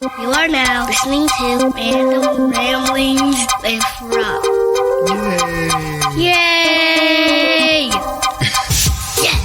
You are now listening to Random Ramblings with Rob. Yay! Yay! Yes!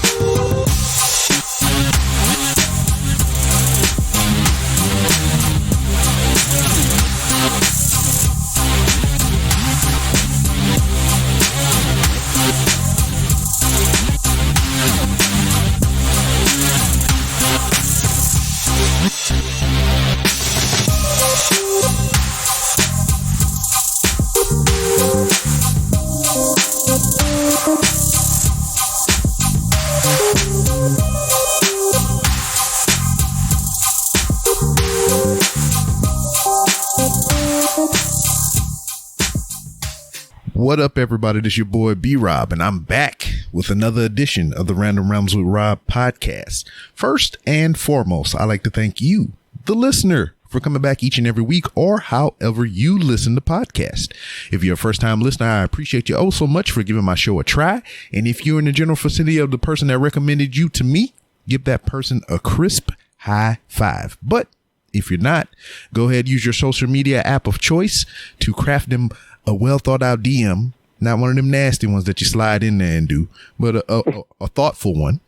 What up, everybody? This your boy B-Rob, and I'm back with another edition of the Random Realms with Rob podcast. First and foremost, I'd like to thank you, the listener, for coming back each and every week, or however you listen to podcasts. If you're a first-time listener, I appreciate you oh so much for giving my show a try. And if you're in the general vicinity of the person that recommended you to me, give that person a crisp high five. But if you're not, go ahead, use your social media app of choice to craft them a well thought out DM, not one of them nasty ones that you slide in there and do, but a thoughtful one.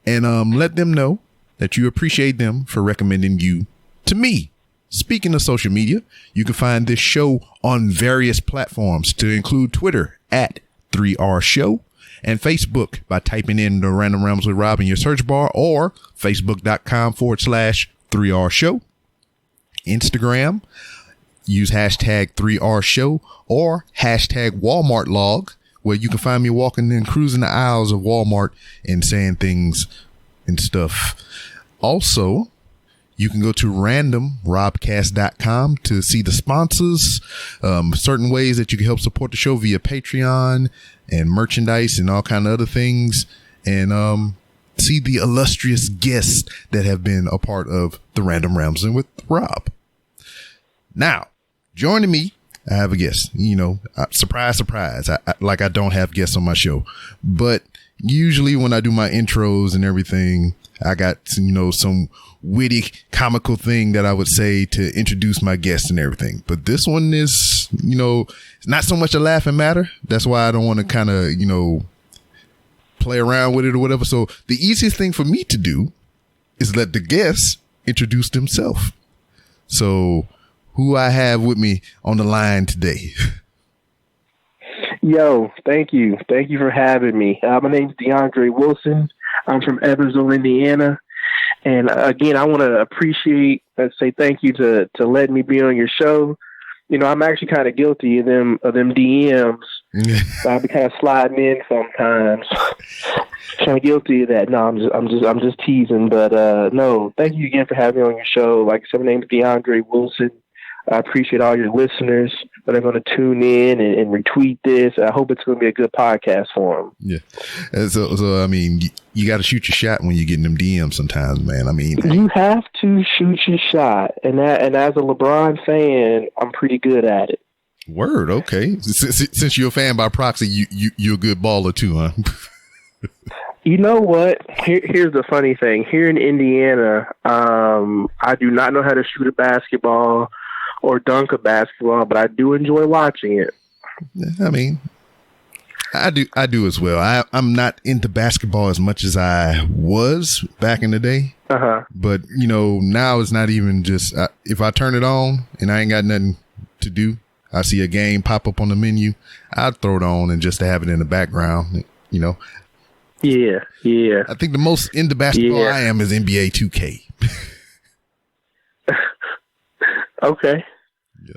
And let them know that you appreciate them for recommending you to me. Speaking of social media, you can find this show on various platforms, to include Twitter at 3R Show and Facebook by typing in the Random Realms with Rob in your search bar, or facebook.com/3R Show. Instagram, use hashtag 3R Show or hashtag Walmart log, where you can find me walking and cruising the aisles of Walmart and saying things and stuff. Also, you can go to randomrobcast.com to see the sponsors, certain ways that you can help support the show via Patreon and merchandise and all kind of other things, and see the illustrious guests that have been a part of the Random Ramblings with Rob. Now, joining me, I have a guest. You know, surprise, surprise. I don't have guests on my show, but usually when I do my intros and everything, I got, some witty, comical thing that I would say to introduce my guest and everything. But this one is, it's not so much a laughing matter. That's why I don't want to kind of, play around with it or whatever. So the easiest thing for me to do is let the guest introduce themselves. So who I have with me on the line today? Yo, thank you. Thank you for having me. My name's DeAndre Wilson. I'm from Evansville, Indiana. And again, I want to say thank you to letting me be on your show. I'm actually kind of guilty of them DMs. I'll be kind of sliding in sometimes. Kind of guilty of that. No, I'm just teasing. But no, thank you again for having me on your show. Like I said, my name is DeAndre Wilson. I appreciate all your listeners that are going to tune in and retweet this. I hope it's going to be a good podcast for them. Yeah. So I mean, you got to shoot your shot when you're getting them DMs sometimes, man. I mean, you have to shoot your shot. And as a LeBron fan, I'm pretty good at it. Word. Okay. Since you're a fan by proxy, you're a good baller too, huh? You know what? Here's the funny thing. Here in Indiana, I do not know how to shoot a basketball or dunk a basketball, but I do enjoy watching it. I mean, I do as well. I'm not into basketball as much as I was back in the day. But now it's not even just if I turn it on and I ain't got nothing to do, I see a game pop up on the menu, I'd throw it on and just to have it in the background. Yeah. I think the most into basketball I am is NBA 2K. Okay. Yeah.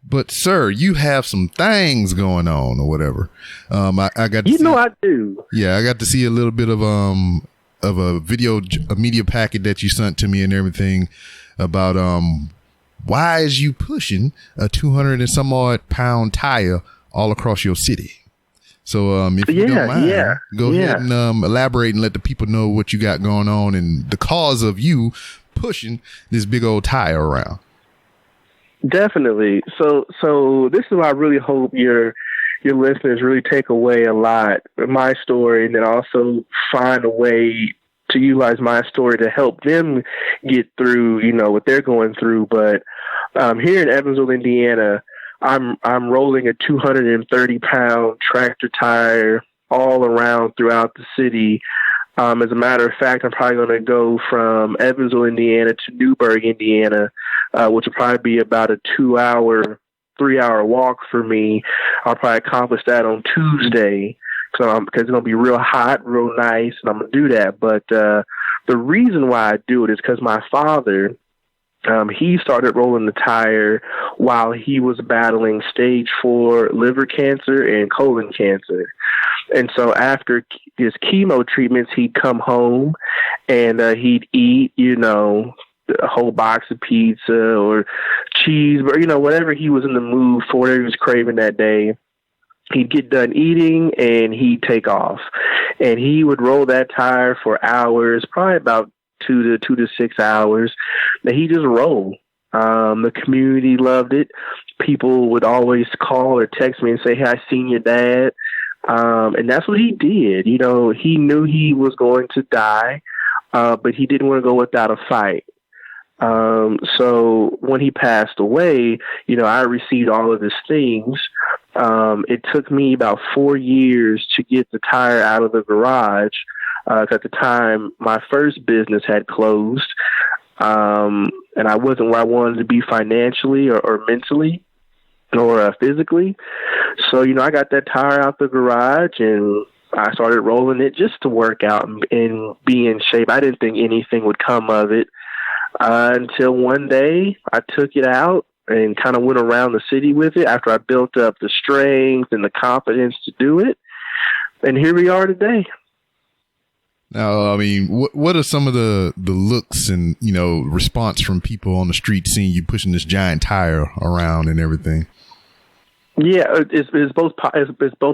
But sir, you have some things going on or whatever. I got to I do. Yeah, I got to see a little bit of a media packet that you sent to me and everything about why is you pushing a 200 and some odd pound tire all across your city. So if you don't mind, go ahead and elaborate and let the people know what you got going on and the cause of you pushing this big old tire around. Definitely. So this is what I really hope your listeners really take away a lot of my story, and then also find a way to utilize my story to help them get through, what they're going through. But here in Evansville, Indiana, I'm rolling a 230-pound tractor tire all around throughout the city. As a matter of fact, I'm probably going to go from Evansville, Indiana to Newburgh, Indiana, which will probably be about a 3-hour walk for me. I'll probably accomplish that on Tuesday because it's going to be real hot, real nice, and I'm going to do that. But the reason why I do it is because my father, he started rolling the tire while he was battling stage 4 liver cancer and colon cancer. And so after his chemo treatments, he'd come home and he'd eat, a whole box of pizza or cheese, or, whatever he was in the mood for, whatever he was craving that day. He'd get done eating and he'd take off. And he would roll that tire for hours, probably about 2 to 6 hours. That he just rolled. The community loved it. People would always call or text me and say, "Hey, I seen your dad." And that's what he did. He knew he was going to die, but he didn't want to go without a fight. So when he passed away, I received all of his things. It took me about 4 years to get the tire out of the garage. At the time, my first business had closed, and I wasn't where I wanted to be financially or mentally or physically. So, I got that tire out the garage and I started rolling it just to work out and be in shape. I didn't think anything would come of it until one day I took it out and kind of went around the city with it after I built up the strength and the confidence to do it. And here we are today. Now, I mean, what are some of the looks and, response from people on the street seeing you pushing this giant tire around and everything? Yeah, it's both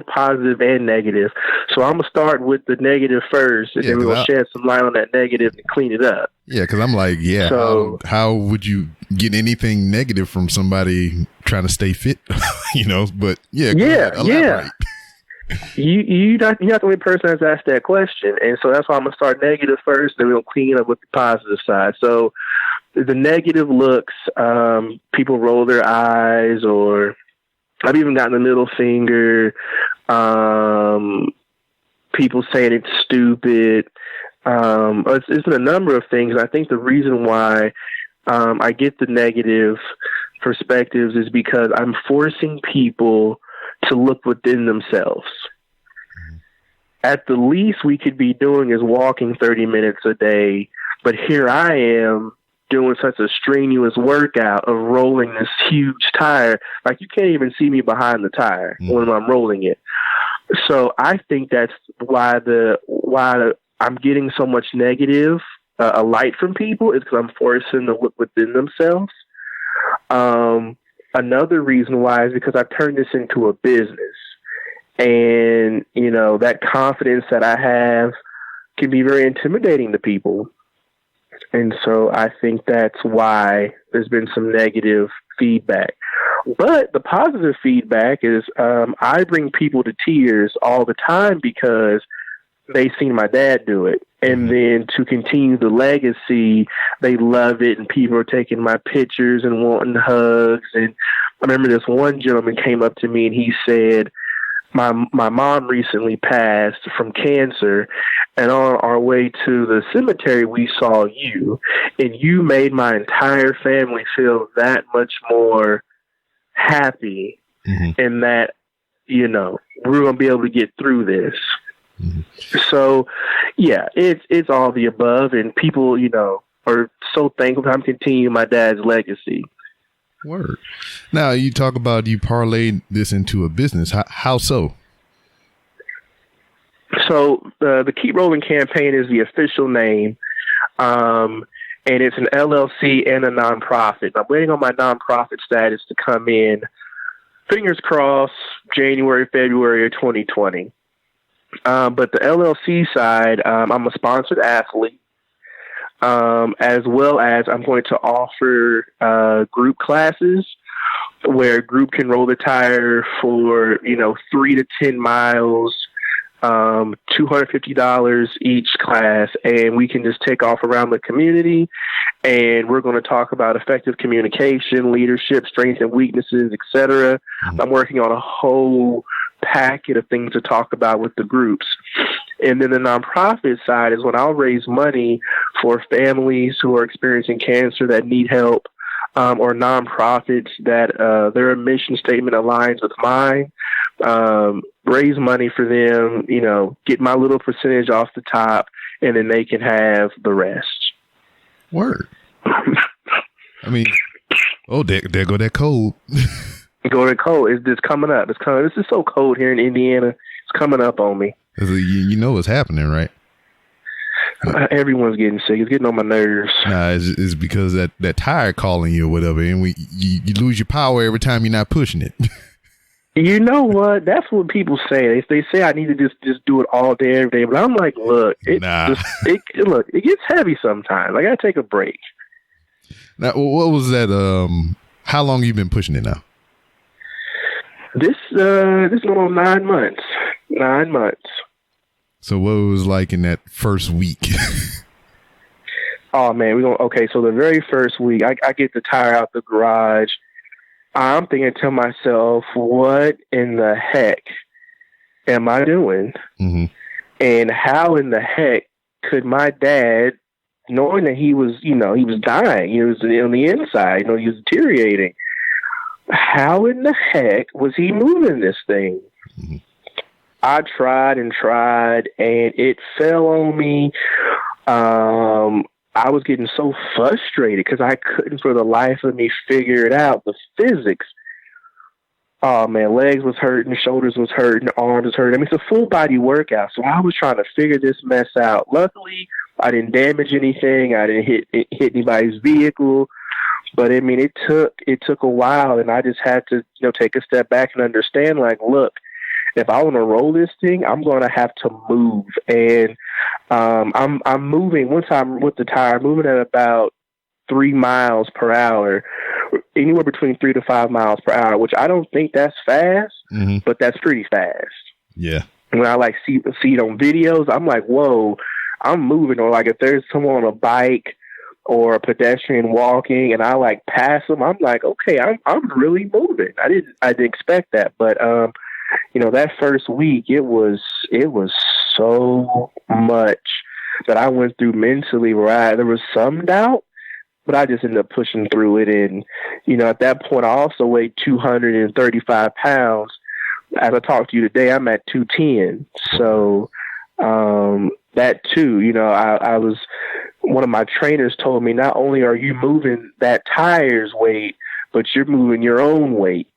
positive and negative. So I'm gonna start with the negative first, and then we're gonna shed some light on that negative and clean it up. Yeah, because I'm like, so, how would you get anything negative from somebody trying to stay fit? But elaborate. You're not the only person that's asked that question, and so that's why I'm gonna start negative first, then we'll clean it up with the positive side. So the negative looks, people roll their eyes, or I've even gotten the middle finger. People saying it's stupid. It's been a number of things. I think the reason why I get the negative perspectives is because I'm forcing people to look within themselves. At the least we could be doing is walking 30 minutes a day, but here I am doing such a strenuous workout of rolling this huge tire. Like, you can't even see me behind the tire when I'm rolling it. So I think that's why I'm getting so much negative light from people, is because I'm forcing them to look within themselves. Another reason why is because I've turned this into a business, and that confidence that I have can be very intimidating to people. And so I think that's why there's been some negative feedback. But the positive feedback is I bring people to tears all the time because they've seen my dad do it. And then to continue the legacy, they love it, and people are taking my pictures and wanting hugs. And I remember this one gentleman came up to me and he said, my mom recently passed from cancer, and on our way to the cemetery, we saw you, and you made my entire family feel that much more happy, and that, we're going to be able to get through this. So, yeah, it's all the above, and people, are so thankful I'm continuing my dad's legacy. Word. Now, you talk about you parlayed this into a business. How so? So the Keep Rolling campaign is the official name, and it's an LLC and a nonprofit. I'm waiting on my nonprofit status to come in, fingers crossed, January, February of 2020. But the LLC side, I'm a sponsored athlete. As well as I'm going to offer group classes where a group can roll the tire for 3 to 10 miles $250 each class, and we can just take off around the community, and we're going to talk about effective communication, leadership, strengths and weaknesses, etc. I'm working on a whole packet of things to talk about with the groups. And then the nonprofit side is when I'll raise money for families who are experiencing cancer that need help, or nonprofits that their mission statement aligns with mine. Raise money for them, get my little percentage off the top, and then they can have the rest. Word. I mean, there go that cold. Go to cold. It's coming up. It's coming. This is so cold here in Indiana. It's coming up on me. You know what's happening, right? Everyone's getting sick. It's getting on my nerves. Nah, it's because that tire calling you or whatever, and you lose your power every time you're not pushing it. You know what? That's what people say. They say I need to just do it all day, every day. But I'm like, look, it gets heavy sometimes. I gotta take a break. Now, what was that? How long have you been pushing it now? This is going on 9 months. 9 months. So what it was like in that first week? Oh man, so the very first week, I get the tire out the garage. I'm thinking to myself, what in the heck am I doing? Mm-hmm. And how in the heck could my dad, knowing that he was dying, he was on the inside, he was deteriorating, how in the heck was he moving this thing? Mm-hmm. I tried, and it fell on me. I was getting so frustrated because I couldn't for the life of me figure it out. The physics. Oh man, legs was hurting, shoulders was hurting, arms was hurting. I mean, it's a full body workout. So I was trying to figure this mess out. Luckily, I didn't damage anything. I didn't hit anybody's vehicle. But I mean, it took a while, and I just had to take a step back and understand. Like, look, if I want to roll this thing, I'm going to have to move. And I'm moving, once I'm with the tire, moving at about 3 miles per hour, anywhere between 3 to 5 miles per hour, which I don't think that's fast, but that's pretty fast. Yeah. When I see it on videos, I'm like, whoa, I'm moving. Or like if there's someone on a bike or a pedestrian walking and I pass them, I'm like, okay, I'm really moving. I didn't expect that. But, that first week, it was so much that I went through mentally where there was some doubt, but I just ended up pushing through it. And, at that point, I also weighed 235 pounds. As I talked to you today, I'm at 210. So that too, I was, one of my trainers told me, not only are you moving that tire's weight, but you're moving your own weight.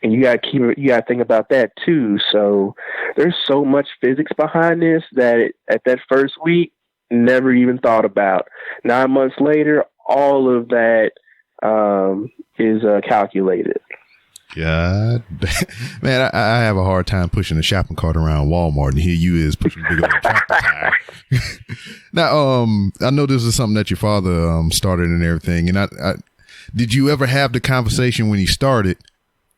And you got to think about that too. So there's so much physics behind this that at that first week, never even thought about. 9 months later, all of that is calculated. God, man, I have a hard time pushing a shopping cart around Walmart, and here you is pushing a big old tractor tire. Now, I know this is something that your father started and everything. And I did you ever have the conversation when he started?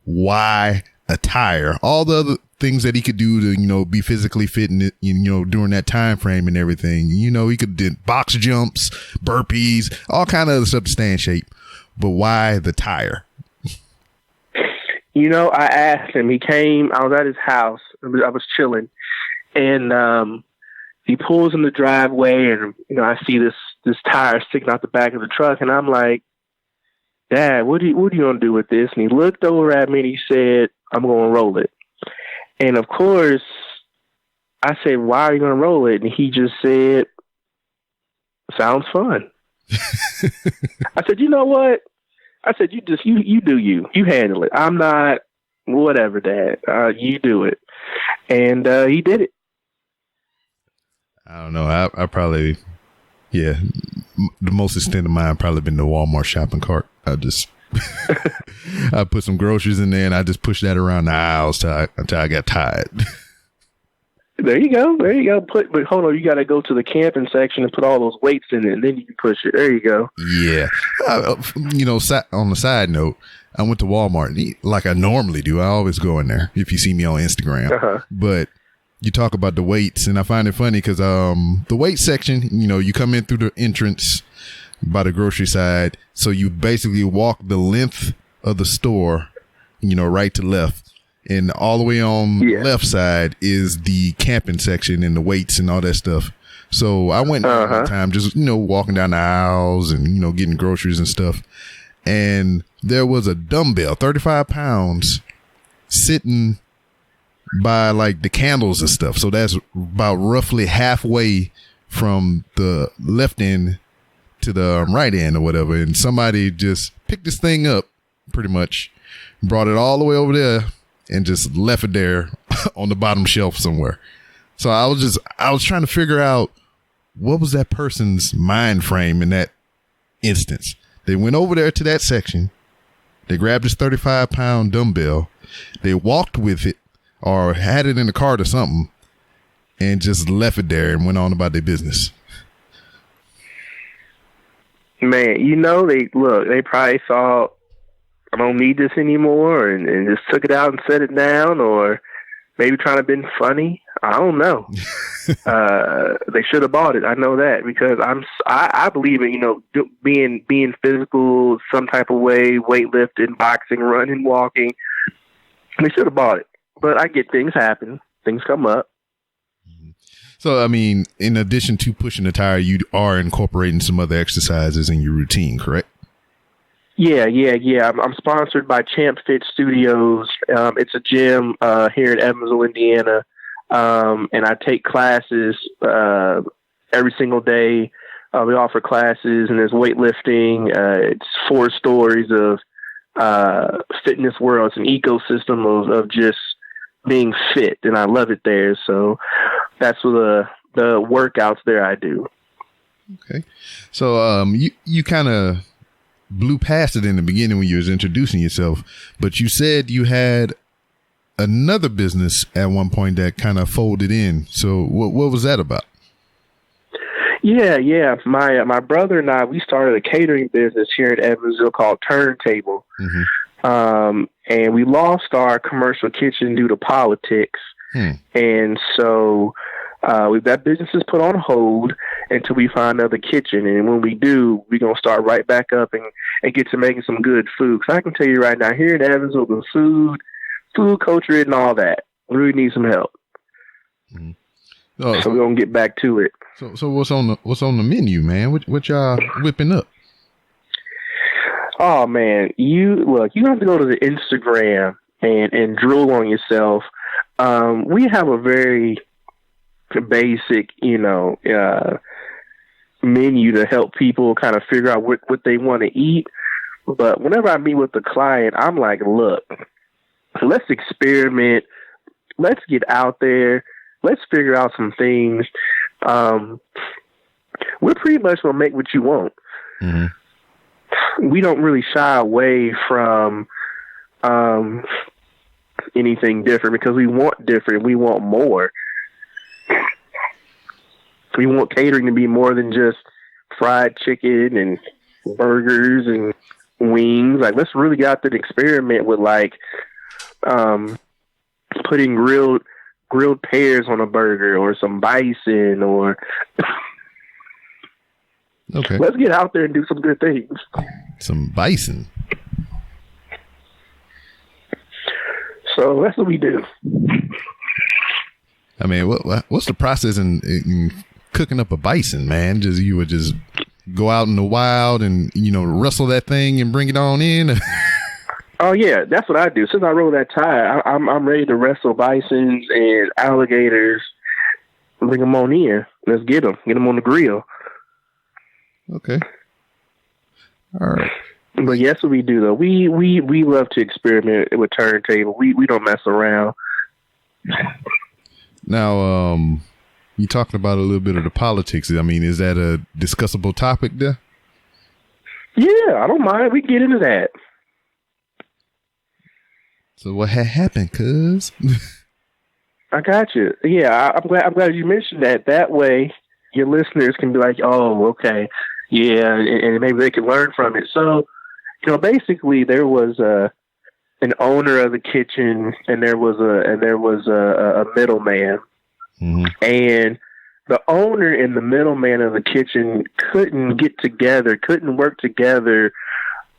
Why a tire? All the other things that he could do to, be physically fit in it, during that time frame and everything. He could do box jumps, burpees, all kind of other stuff to stay in shape. But why the tire? I asked him. He came. I was at his house. I was chilling, and he pulls in the driveway, and I see this tire sticking out the back of the truck, and I'm like, Dad, what are you going to do with this? And he looked over at me and he said, I'm going to roll it. And of course, I said, why are you going to roll it? And he just said, sounds fun. I said, you know what? I said, you do you. You handle it. I'm not, whatever, Dad. You do it. And he did it. I don't know. I probably, the most extent of mine probably been the Walmart shopping cart. I put some groceries in there and I just pushed that around the aisles until I got tired. There you go. But hold on, you got to go to the camping section and put all those weights in it, and then you can push it. There you go. Yeah. On the side note, I went to Walmart like I normally do. I always go in there if you see me on Instagram. Uh-huh. But you talk about the weights, and I find it funny because the weight section, you come in through the entrance by the grocery side, so you basically walk the length of the store, right to left, and all the way on the left side is the camping section and the weights and all that stuff. So I went all the time, just walking down the aisles and getting groceries and stuff, and there was a dumbbell, 35 pounds, sitting by like the candles and stuff. So that's about roughly halfway from the left end to the right end or whatever. And somebody just picked this thing up, pretty much brought it all the way over there and just left it there on the bottom shelf somewhere. So I was trying to figure out what was that person's mind frame in that instance. They went over there to that section. They grabbed this 35-pound dumbbell. They walked with it or had it in the cart or something and just left it there and went on about their business. Man, they probably thought, I don't need this anymore, and just took it out and set it down, or maybe trying to be funny. I don't know. They should have bought it. I know that because I believe in, being physical some type of way, weightlifting, boxing, running, walking. They should have bought it. But I get things happen. Things come up. So, I mean, in addition to pushing the tire, you are incorporating some other exercises in your routine, correct? Yeah. I'm sponsored by Champ Fit Studios. It's a gym here in Evansville, Indiana. And I take classes every single day. We offer classes, and there's weightlifting. It's 4 stories of fitness world. It's an ecosystem of just being fit, and I love it there. So that's what the workouts there I do. Okay. So you kind of blew past it in the beginning when you was introducing yourself, but you said you had another business at one point that kind of folded in. So what was that about? Yeah. My brother and I, we started a catering business here in Evansville called Turntable. Mm-hmm. And we lost our commercial kitchen due to politics. And so that business is put on hold until we find another kitchen. And when we do, we're going to start right back up and get to making some good food. Because I can tell you right now, here in Evansville, the food culture and all that, we really need some help. Mm-hmm. So we're going to get back to it. So what's on the menu, man? What y'all whipping up? Oh man, you have to go to the Instagram and drill on yourself. We have a very basic, menu to help people kind of figure out what they want to eat. But whenever I meet with the client, I'm like, look, let's experiment. Let's get out there. Let's figure out some things. We're pretty much going to make what you want. Mm-hmm. We don't really shy away from anything different because we want different. We want more. We want catering to be more than just fried chicken and burgers and wings. Like, let's really get out there and experiment with putting grilled pears on a burger or some bison or. Okay. Let's get out there and do some good things. Some bison. So that's what we do. I mean, what's the process in cooking up a bison, man? You would just go out in the wild and wrestle that thing and bring it on in. Oh yeah, that's what I do. Since I roll that tire, I'm ready to wrestle bisons and alligators. Bring them on in. Let's get them on the grill. Okay. All right. But yes, what we do though. We love to experiment with Turntable. We don't mess around. Now, you talking about a little bit of the politics. I mean, is that a discussable topic there? Yeah, I don't mind. We get into that. So what had happened, cuz? I got you. Yeah, I'm glad you mentioned that. That way your listeners can be like, oh, okay. Yeah, and maybe they can learn from it. So, basically there was an owner of the kitchen and there was a middleman. And the owner and the middleman of the kitchen couldn't work together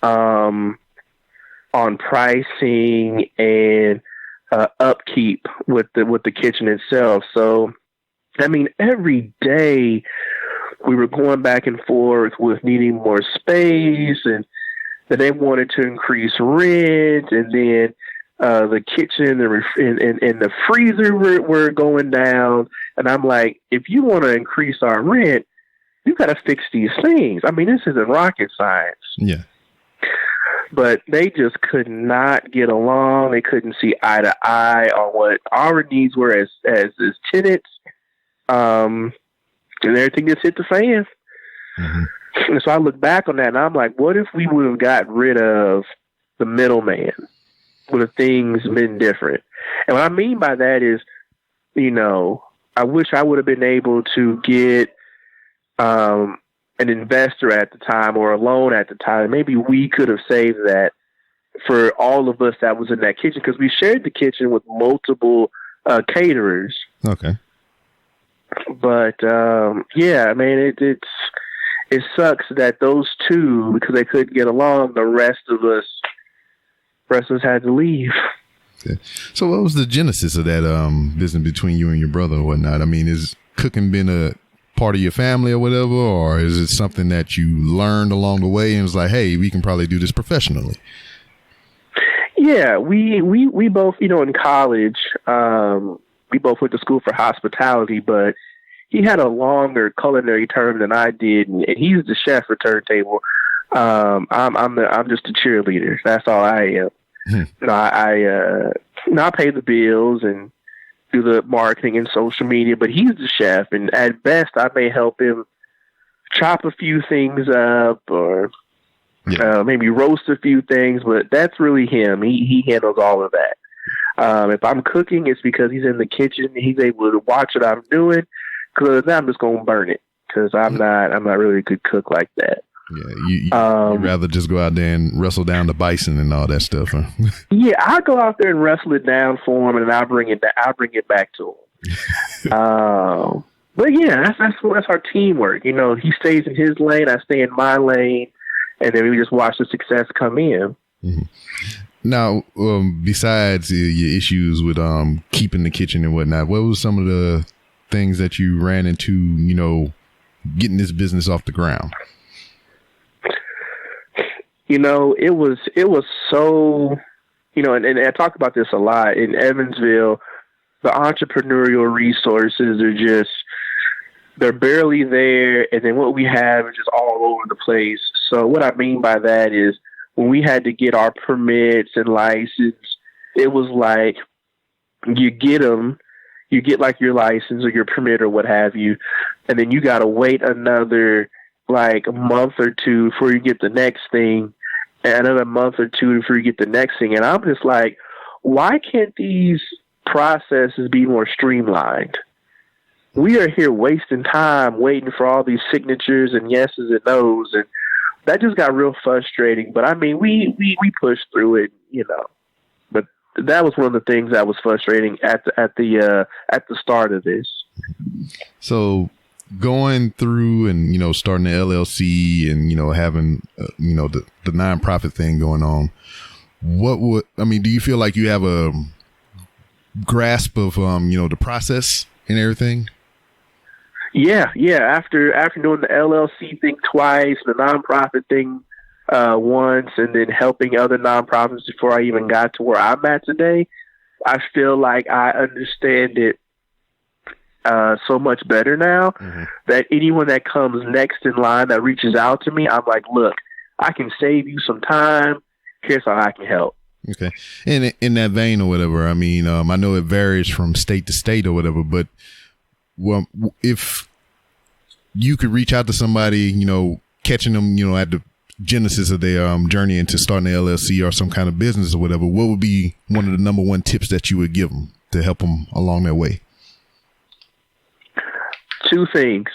on pricing and upkeep with the kitchen itself. So, I mean, every day we were going back and forth with needing more space, and then they wanted to increase rent, and then the kitchen and the freezer were going down. And I'm like, if you want to increase our rent, you got to fix these things. I mean, this isn't rocket science. Yeah. But they just could not get along. They couldn't see eye to eye on what our needs were as tenants. And everything just hit the fan. And so I look back on that and I'm like, what if we would have got rid of the middleman? Would have things been different? And what I mean by that is, you know, I wish I would have been able to get an investor at the time or a loan at the time. Maybe we could have saved that for all of us that was in that kitchen, because we shared the kitchen with multiple caterers. Okay. But yeah, I mean, it sucks that those two, because they couldn't get along, the rest of us had to leave. Okay. So what was the genesis of that business between you and your brother or whatnot? I mean, is cooking been a part of your family or whatever, or is it something that you learned along the way and was like, hey, we can probably do this professionally? Yeah, we both, you know, in college, we both went to school for hospitality, but he had a longer culinary term than I did, and he's the chef for Turntable. I'm just a cheerleader. That's all I am. You know, I pay the bills and do the marketing and social media, but he's the chef, and at best I may help him chop a few things up or maybe roast a few things, but that's really him. He handles all of that. If I'm cooking, it's because he's in the kitchen. He's able to watch what I'm doing, because I'm just going to burn it, because I'm not really a good cook like that. Yeah, you'd rather just go out there and wrestle down the bison and all that stuff, huh? Yeah, I go out there and wrestle it down for him, and I'll bring it back to him. But yeah, that's our teamwork. You know, he stays in his lane, I stay in my lane, and then we just watch the success come in. Now, besides your issues with keeping the kitchen and whatnot, what was some of the things that you ran into, you know, getting this business off the ground? You know, it was so, you know, and I talk about this a lot in Evansville. The entrepreneurial resources are they're barely there, and then what we have is just all over the place. So what I mean by that is, when we had to get our permits and license, it was like you get like your license or your permit or what have you, and then you got to wait another like a month or two before you get the next thing, and another month or two before you get the next thing. And I'm just like, why can't these processes be more streamlined? We are here wasting time waiting for all these signatures and yeses and nos, and that just got real frustrating. But I mean, we pushed through it, you know. But that was one of the things that was frustrating at the start of this. So going through and, you know, starting the LLC and, you know, having, you know, the nonprofit thing going on, do you feel like you have a grasp of, you know, the process and everything? Yeah. After doing the LLC thing twice, the nonprofit thing once, and then helping other nonprofits before I even got to where I'm at today, I feel like I understand it so much better now, that anyone that comes next in line that reaches out to me, I'm like, look, I can save you some time. Here's how I can help. Okay. And in that vein or whatever, I mean, I know it varies from state to state or whatever, but well, if you could reach out to somebody, you know, catching them, you know, at the genesis of their journey into starting the LLC or some kind of business or whatever, what would be one of the number one tips that you would give them to help them along their way? Two things.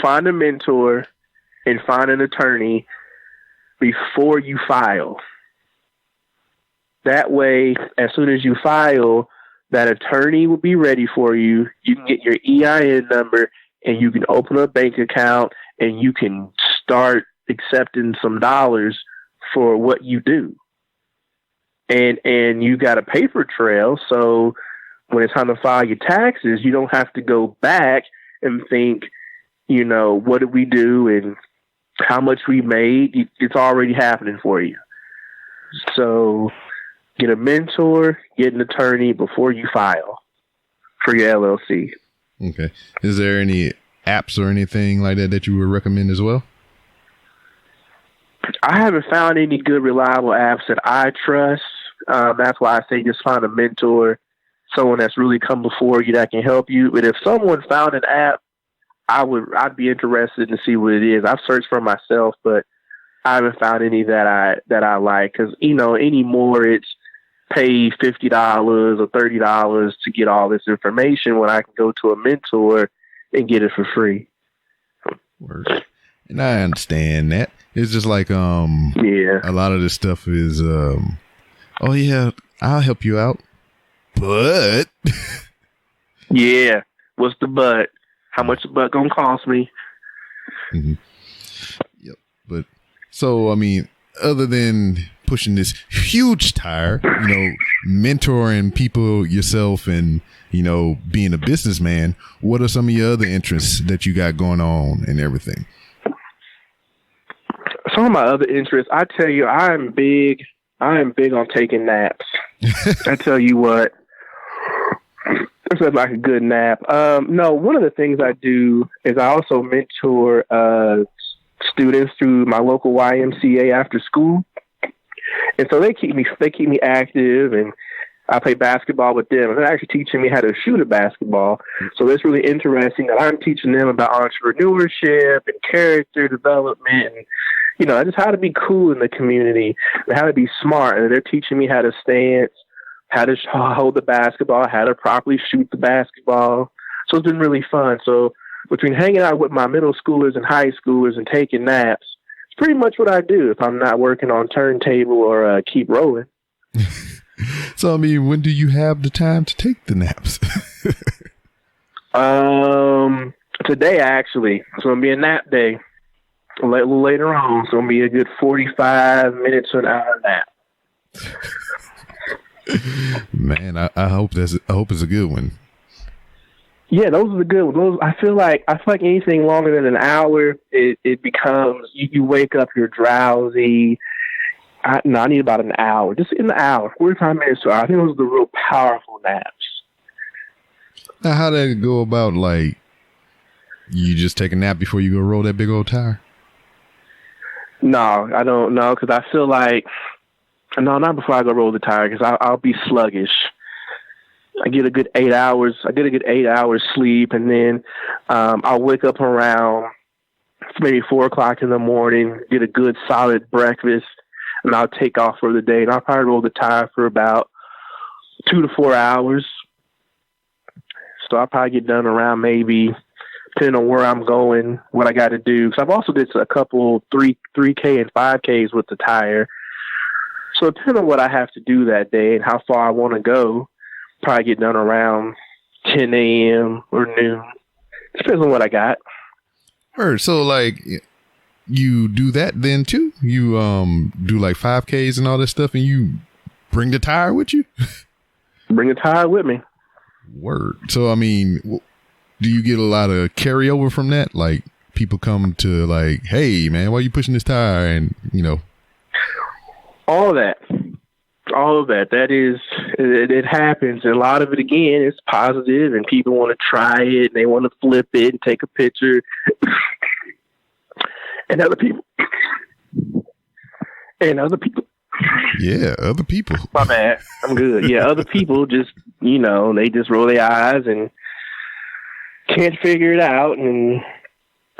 Find a mentor and find an attorney before you file. That way, as soon as you file, that attorney will be ready for you. You can get your EIN number and you can open a bank account and you can start accepting some dollars for what you do. And you got a paper trail. So when it's time to file your taxes, you don't have to go back and think, what did we do and how much we made. It's already happening for you. So get a mentor, get an attorney before you file for your LLC. Okay. Is there any apps or anything like that you would recommend as well? I haven't found any good, reliable apps that I trust. That's why I say just find a mentor, someone that's really come before you that can help you. But if someone found an app, I'd be interested to see what it is. I've searched for myself, but I haven't found any that I like. Because anymore it's pay $50 or $30 to get all this information when I can go to a mentor and get it for free. Word. And I understand that. It's just like a lot of this stuff is oh yeah, I'll help you out. But yeah, what's the but? How much the but gonna cost me? Mm-hmm. Yep. But so I mean, other than pushing this huge tire, mentoring people yourself and, being a businessman, what are some of your other interests that you got going on and everything? Some of my other interests, I tell you, I am big on taking naps. I tell you what, it's like a good nap. No, one of the things I do is I also mentor students through my local YMCA after school. And so they keep me active, and I play basketball with them. And they're actually teaching me how to shoot a basketball. So it's really interesting that I'm teaching them about entrepreneurship and character development and, just how to be cool in the community and how to be smart. And they're teaching me how to stance, how to hold the basketball, how to properly shoot the basketball. So it's been really fun. So between hanging out with my middle schoolers and high schoolers and taking naps, it's pretty much what I do if I'm not working on turntable or keep rolling. So, I mean, when do you have the time to take the naps? Today, actually. It's going to be a nap day. A little later on. It's going to be a good 45 minutes to an hour nap. Man, I hope it's a good one. Yeah, those are the good ones. I feel like anything longer than an hour, it becomes you wake up, you're drowsy. I need about an hour, just in the hour, 45 minutes to an hour. I think those are the real powerful naps. Now, how did it go about? Like, you just take a nap before you go roll that big old tire? No, I don't know, because I feel like not before I go roll the tire, because I'll be sluggish. I get a good 8 hours. I get a good 8 hours sleep, and then I'll wake up around maybe 4:00 in the morning, get a good solid breakfast, and I'll take off for the day. And I'll probably roll the tire for about 2 to 4 hours. So I'll probably get done around maybe, depending on where I'm going, what I got to do. Because I've also did a couple 3K and 5Ks with the tire. So depending on what I have to do that day and how far I want to go, probably get done around 10 a.m. or noon. Depends on what I got. Heard. So, like, you do that then, too? You do, like, 5Ks and all this stuff, and you bring the tire with you? Bring the tire with me. Word. So, I mean, do you get a lot of carryover from that? Like, people come to, like, hey, man, why are you pushing this tire? And, All of that. That is, it happens. And a lot of it, again, is positive, and people want to try it, and they want to flip it and take a picture. And other people. Yeah, other people. My bad. I'm good. Yeah, other people just, they just roll their eyes and can't figure it out. And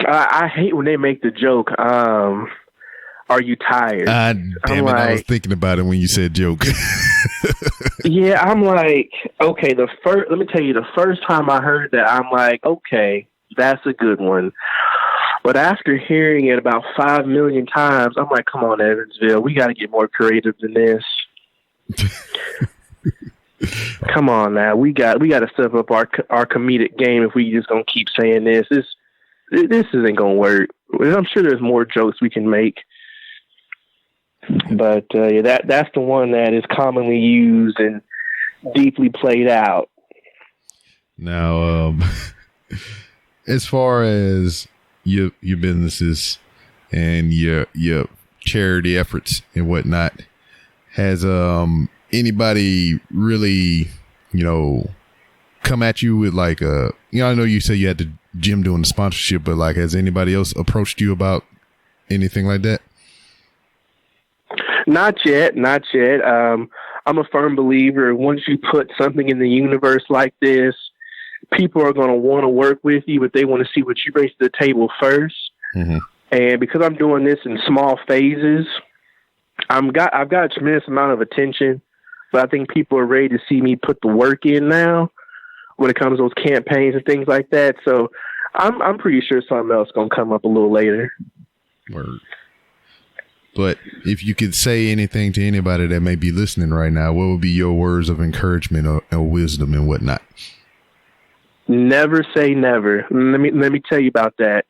I hate when they make the joke, are you tired? I was thinking about it when you said joke. Yeah, I'm like, okay, let me tell you, the first time I heard that, I'm like, okay, that's a good one. But after hearing it about 5 million times, I'm like, come on, Evansville, we got to get more creative than this. Come on now, we got to step up our comedic game if we just gonna keep saying this. This isn't gonna work. I'm sure there's more jokes we can make, but that's the one that is commonly used and deeply played out. Now, as far as your businesses and your charity efforts and whatnot, has anybody really, come at you with like I know you say you had the gym doing the sponsorship, but like, has anybody else approached you about anything like that? Not yet. I'm a firm believer. Once you put something in the universe like this, people are going to want to work with you, but they want to see what you bring to the table first. Mm-hmm. And because I'm doing this in small phases, I've got a tremendous amount of attention, but I think people are ready to see me put the work in now when it comes to those campaigns and things like that. So I'm pretty sure something else is going to come up a little later. Word. But if you could say anything to anybody that may be listening right now, what would be your words of encouragement or wisdom and whatnot? Never say never. Let me tell you about that.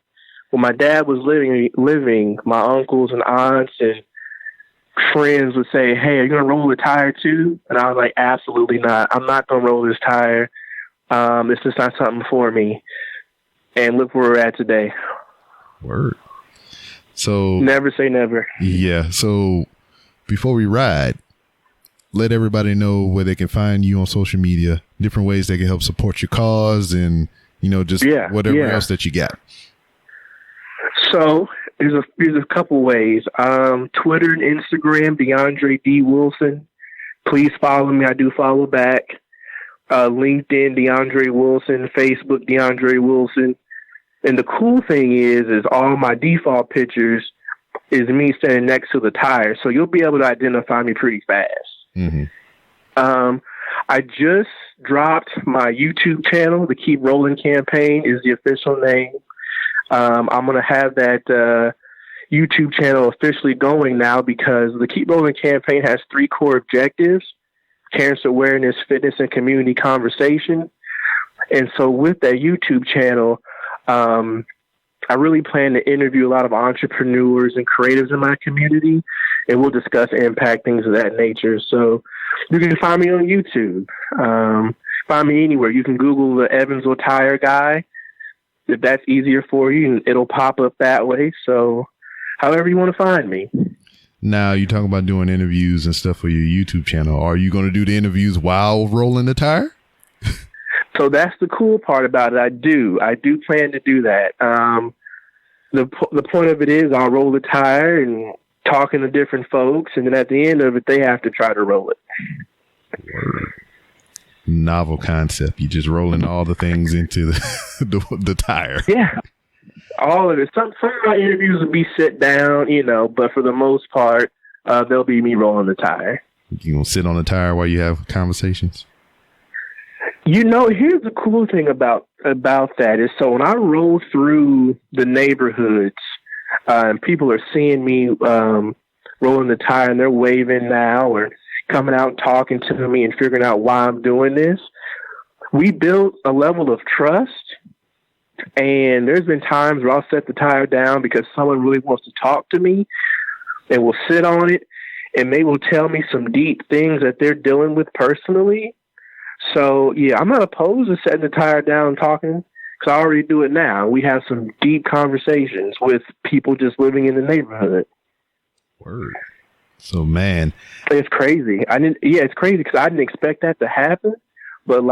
When my dad was living, my uncles and aunts and friends would say, "Hey, are you going to roll the tire too?" And I was like, "Absolutely not. I'm not going to roll this tire. It's just not something for me." And look where we're at today. Word. So never say never. Yeah. So before we ride, let everybody know where they can find you on social media, different ways they can help support your cause, and whatever else that you got. So there's a couple ways. Twitter and Instagram, DeAndre D. Wilson. Please follow me. I do follow back. LinkedIn, DeAndre Wilson. Facebook, DeAndre Wilson. And the cool thing is all my default pictures is me standing next to the tire. So you'll be able to identify me pretty fast. Mm-hmm. I just dropped my YouTube channel. The Keep Rolling campaign is the official name. I'm going to have that YouTube channel officially going now because the Keep Rolling campaign has 3 core objectives: cancer awareness, fitness, and community conversation. And so with that YouTube channel, I really plan to interview a lot of entrepreneurs and creatives in my community, and we'll discuss impact, things of that nature. So you can find me on YouTube. Find me anywhere. You can Google the Evansville Tire Guy. If that's easier for you, and it'll pop up that way. So however you want to find me. Now, you talking about doing interviews and stuff for your YouTube channel. Are you going to do the interviews while rolling the tire? So that's the cool part about it. I do plan to do that. The point of it is I'll roll the tire and talking to different folks, and then at the end of it, they have to try to roll it. Novel concept. You just rolling all the things into the tire. Yeah, all of it. Some of my interviews will be sit down, but for the most part, they'll be me rolling the tire. You gonna sit on the tire while you have conversations? Here's the cool thing about that is, so when I roll through the neighborhoods, and people are seeing me rolling the tire and they're waving now or coming out and talking to me and figuring out why I'm doing this, we built a level of trust. And there's been times where I'll set the tire down because someone really wants to talk to me, and we'll sit on it, and they will tell me some deep things that they're dealing with personally. So, yeah, I'm not opposed to setting the tire down and talking, because I already do it now. We have some deep conversations with people just living in the neighborhood. Word. So, man. It's crazy. It's crazy because I didn't expect that to happen. But,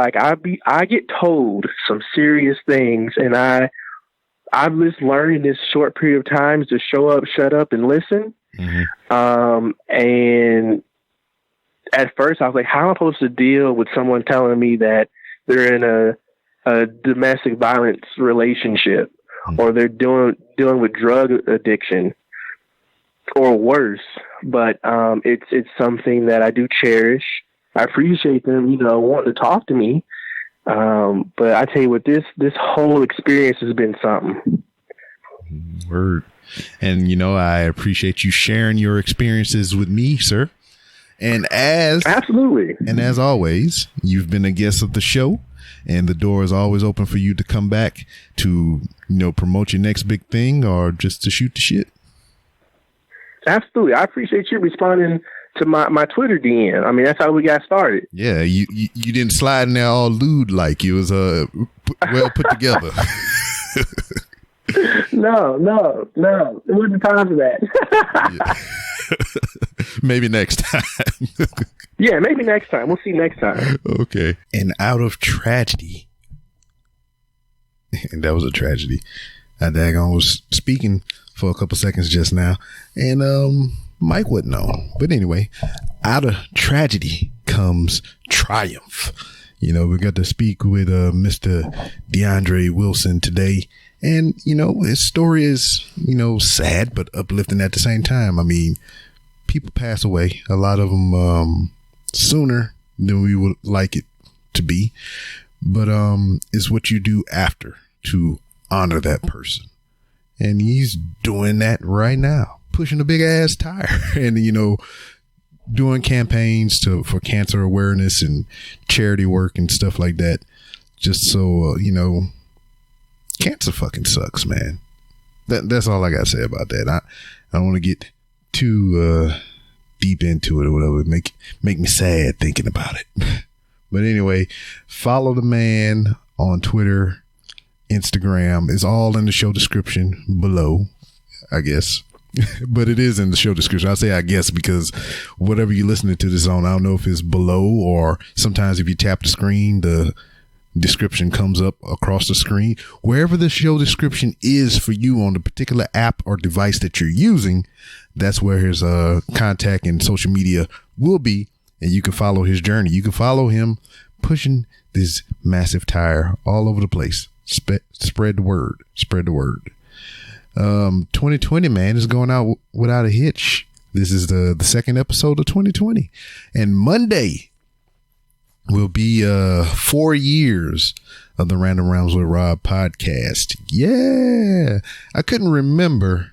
I get told some serious things, and I've just learned in this short period of time to show up, shut up, and listen. Mm-hmm. And at first, I was like, how am I supposed to deal with someone telling me that they're in a domestic violence relationship, or they're dealing with drug addiction, or worse? But it's something that I do cherish. I appreciate them, wanting to talk to me. But I tell you what, this whole experience has been something. Word. And, I appreciate you sharing your experiences with me, sir. Absolutely. And as always, you've been a guest of the show, and the door is always open for you to come back to, promote your next big thing or just to shoot the shit. Absolutely. I appreciate you responding to my Twitter DM. I mean, that's how we got started. Yeah, you didn't slide in there all lewd like it was well put together. No. It wasn't time for that. Maybe next time. Yeah, maybe next time. We'll see next time. Okay. And out of tragedy, and that was a tragedy. I was speaking for a couple seconds just now, and Mike wouldn't know. But anyway, out of tragedy comes triumph. We got to speak with Mr. DeAndre Wilson today. And, his story is, sad, but uplifting at the same time. I mean, people pass away, a lot of them sooner than we would like it to be. But it's what you do after to honor that person. And he's doing that right now, pushing a big ass tire and, doing campaigns for cancer awareness and charity work and stuff like that. Just so, cancer fucking sucks, man. That's all I got to say about that. I don't want to get too deep into it or whatever. Make me sad thinking about it. But anyway, follow the man on Twitter, Instagram. It's all in the show description below, I guess. But it is in the show description. I say I guess because whatever you're listening to this on, I don't know if it's below or sometimes if you tap the screen, the description comes up across the screen. Wherever the show description is for you on the particular app or device that you're using, that's where his contact and social media will be. And you can follow his journey. You can follow him pushing this massive tire all over the place. Spread the word. Spread the word. 2020, man, is going out without a hitch. This is the second episode of 2020. And Monday will be 4 years of the Random Rounds with Rob podcast. Yeah. I couldn't remember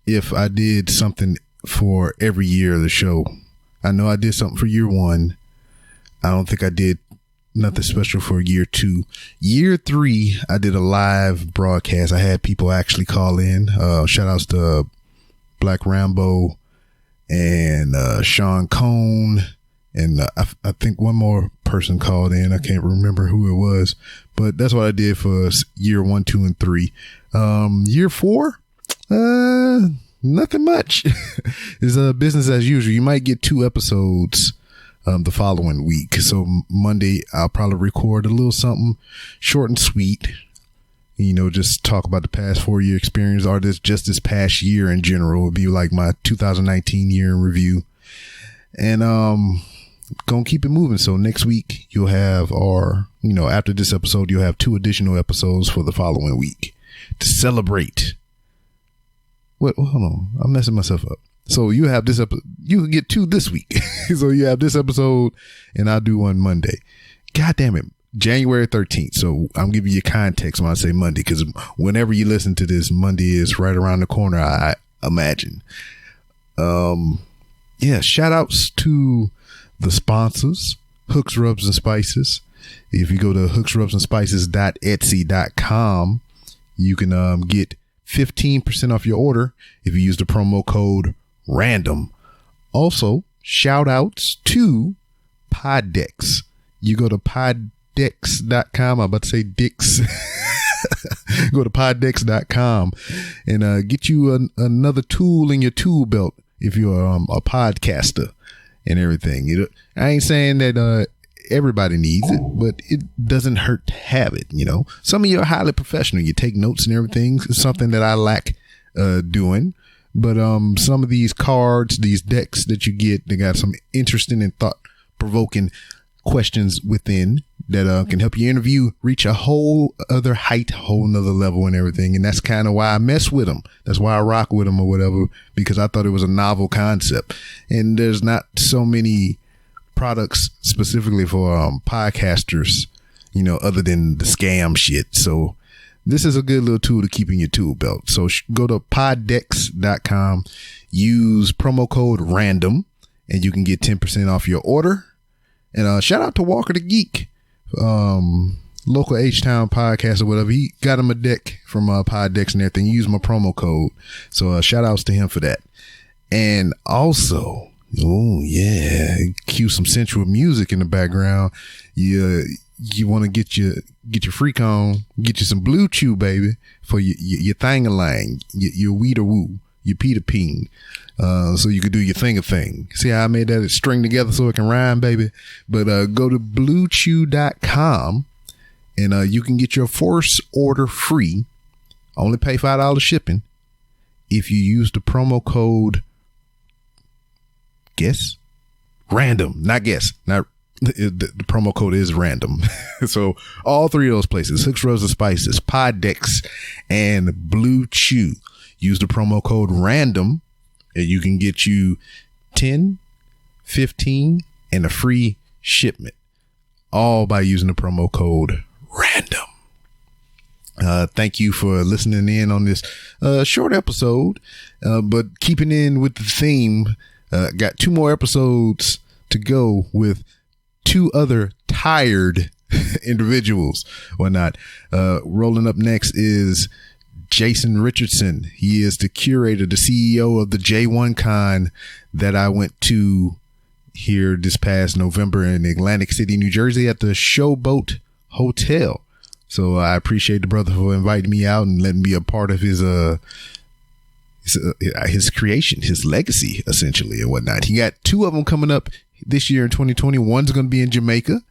if I did something for every year of the show. I know I did something for year 1. I don't think I did nothing special for year 2. Year 3, I did a live broadcast. I had people actually call in. Shout outs to Black Rambo and Sean Cone. And I think one more person called in. I can't remember who it was, but that's what I did for year 1, 2, and 3. Year 4, nothing much. It's business as usual. You might get 2 episodes the following week. So Monday, I'll probably record a little something short and sweet. Just talk about the past 4-year experience or just this past year in general. It'll be like my 2019 year in review. And gonna keep it moving. So next week you'll have, after this episode, you'll have 2 additional episodes for the following week to celebrate. Hold on, I'm messing myself up. So you have this you can get 2 this week. So you have this episode and I'll do one Monday. God damn it. January 13th. So I'm giving you context when I say Monday, because whenever you listen to this, Monday is right around the corner, I imagine. Shout outs to the sponsors, Hooks, Rubs, and Spices. If you go to hooksrubsandspices.etsy.com, you can get 15% off your order if you use the promo code RANDOM. Also, shout outs to Poddex. You go to poddex.com. I'm about to say Dix. Go to poddex.com and get you another tool in your tool belt if you're a podcaster and everything. I ain't saying that everybody needs it, but it doesn't hurt to have it. Some of you are highly professional. You take notes and everything. It's something that I lack doing. But some of these cards, these decks that you get, they got some interesting and thought-provoking questions within that can help your interview reach a whole other height, whole nother level and everything. And that's kind of why I mess with them. That's why I rock with them or whatever, because I thought it was a novel concept. And there's not so many products specifically for podcasters, other than the scam shit. So this is a good little tool to keep in your tool belt. So go to poddex.com, use promo code RANDOM, and you can get 10% off your order. And shout out to Walker the Geek, local H-Town podcast or whatever. He got him a deck from Poddex and everything. Use my promo code. So shout outs to him for that. And also, oh yeah, cue some sensual music in the background. You want to get your freak on, get you some Blue Chew, baby, for your thang-a-lang, your weeder-woo, your Peter-peen. So you could do your thing. See how I made that string together so it can rhyme, baby? But go to bluechew.com and you can get your first order free. Only pay $5 shipping if you use the promo code the promo code is random. So all three of those places, Six Rows of Spices, Poddex, and Blue Chew, use the promo code random and you can get you 10, 15, and a free shipment, all by using the promo code random. Thank you for listening in on this short episode, but keeping in with the theme. Got 2 more episodes to go with 2 other tired individuals, whatnot. Rolling up next is Jason Richardson. He is the curator, the CEO of the J1 Con that I went to here this past November in Atlantic City, New Jersey at the Showboat Hotel. So I appreciate the brother for inviting me out and letting me be a part of his creation, his legacy, essentially, and whatnot. He got 2 of them coming up this year in 2020. One's going to be in Jamaica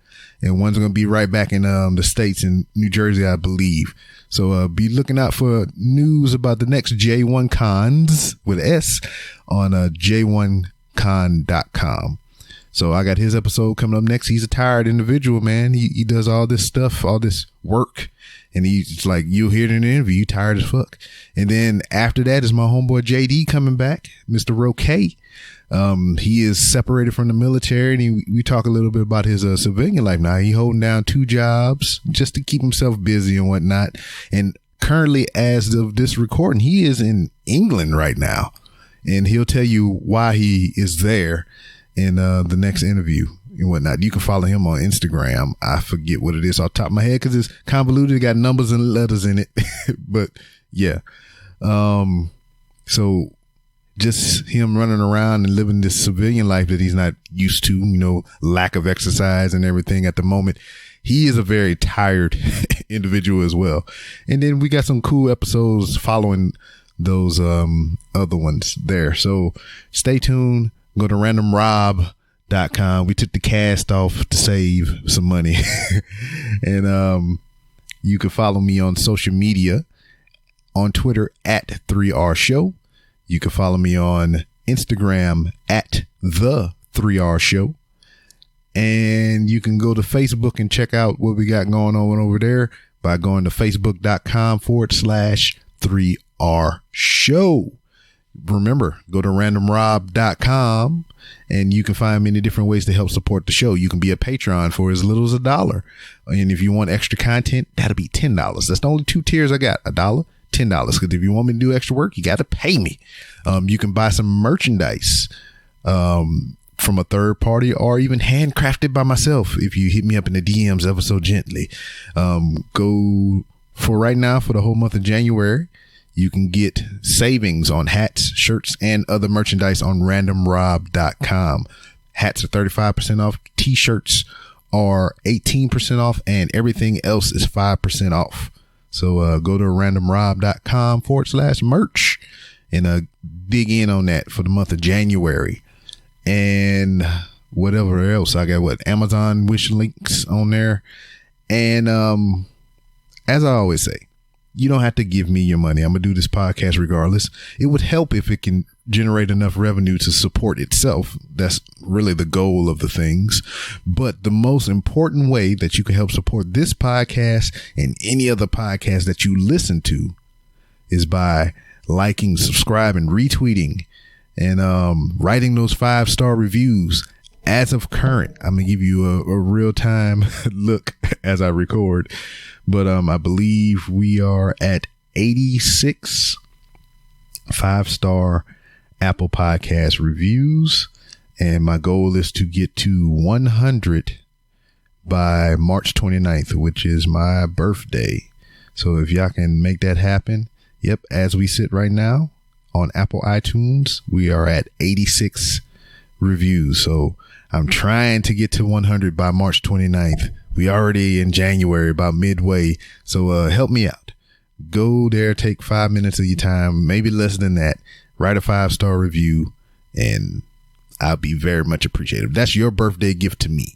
and one's going to be right back in the States in New Jersey, I believe. So be looking out for news about the next J1 Cons with S on j1con.com. So I got his episode coming up next. He's a tired individual, man. He does all this stuff, all this work. And he's like, you'll hear it in the interview, you tired as fuck. And then after that is my homeboy JD coming back, Mr. Roque. He is separated from the military, and we talk a little bit about his civilian life now. He holding down 2 jobs just to keep himself busy and whatnot. And currently, as of this recording, he is in England right now. And he'll tell you why he is there in the next interview and whatnot. You can follow him on Instagram. I forget what it is off the top of my head because it's convoluted. It got numbers and letters in it. But yeah. So just him running around and living this civilian life that he's not used to, lack of exercise and everything at the moment. He is a very tired individual as well. And then we got some cool episodes following those other ones there. So stay tuned. Go to randomrob.com. We took the cast off to save some money. And you can follow me on social media, on Twitter at 3R Show. You can follow me on Instagram at the 3R Show. And you can go to Facebook and check out what we got going on over there by going to facebook.com/3R Show. Remember, go to randomrob.com and you can find many different ways to help support the show. You can be a Patreon for as little as $1. And if you want extra content, that'll be $10. That's the only 2 tiers I got, $1, $10. Because if you want me to do extra work, you got to pay me. You can buy some merchandise from a third party or even handcrafted by myself if you hit me up in the DMs ever so gently. Go for right now for the whole month of January. You can get savings on hats, shirts, and other merchandise on randomrob.com. Hats are 35% off. T-shirts are 18% off, and everything else is 5% off. So go to randomrob.com/merch and dig in on that for the month of January. And whatever else. I got Amazon wish links on there. And as I always say, you don't have to give me your money. I'm going to do this podcast regardless. It would help if it can generate enough revenue to support itself. That's really the goal of the things. But the most important way that you can help support this podcast and any other podcast that you listen to is by liking, subscribing, retweeting, and writing those 5-star reviews. As of current, I'm going to give you a real-time look as I record. But I believe we are at 86 5-star Apple Podcast reviews. And my goal is to get to 100 by March 29th, which is my birthday. So if y'all can make that happen. Yep. As we sit right now on Apple iTunes, we are at 86 reviews. So I'm trying to get to 100 by March 29th. We already in January, about midway. So help me out. Go there, take 5 minutes of your time, maybe less than that. Write a 5-star review, and I'll be very much appreciative. That's your birthday gift to me.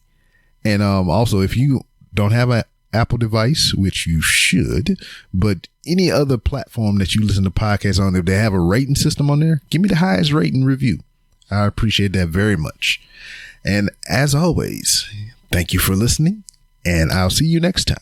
And also, if you don't have an Apple device, which you should, but any other platform that you listen to podcasts on, if they have a rating system on there, give me the highest rating review. I appreciate that very much. And as always, thank you for listening, and I'll see you next time.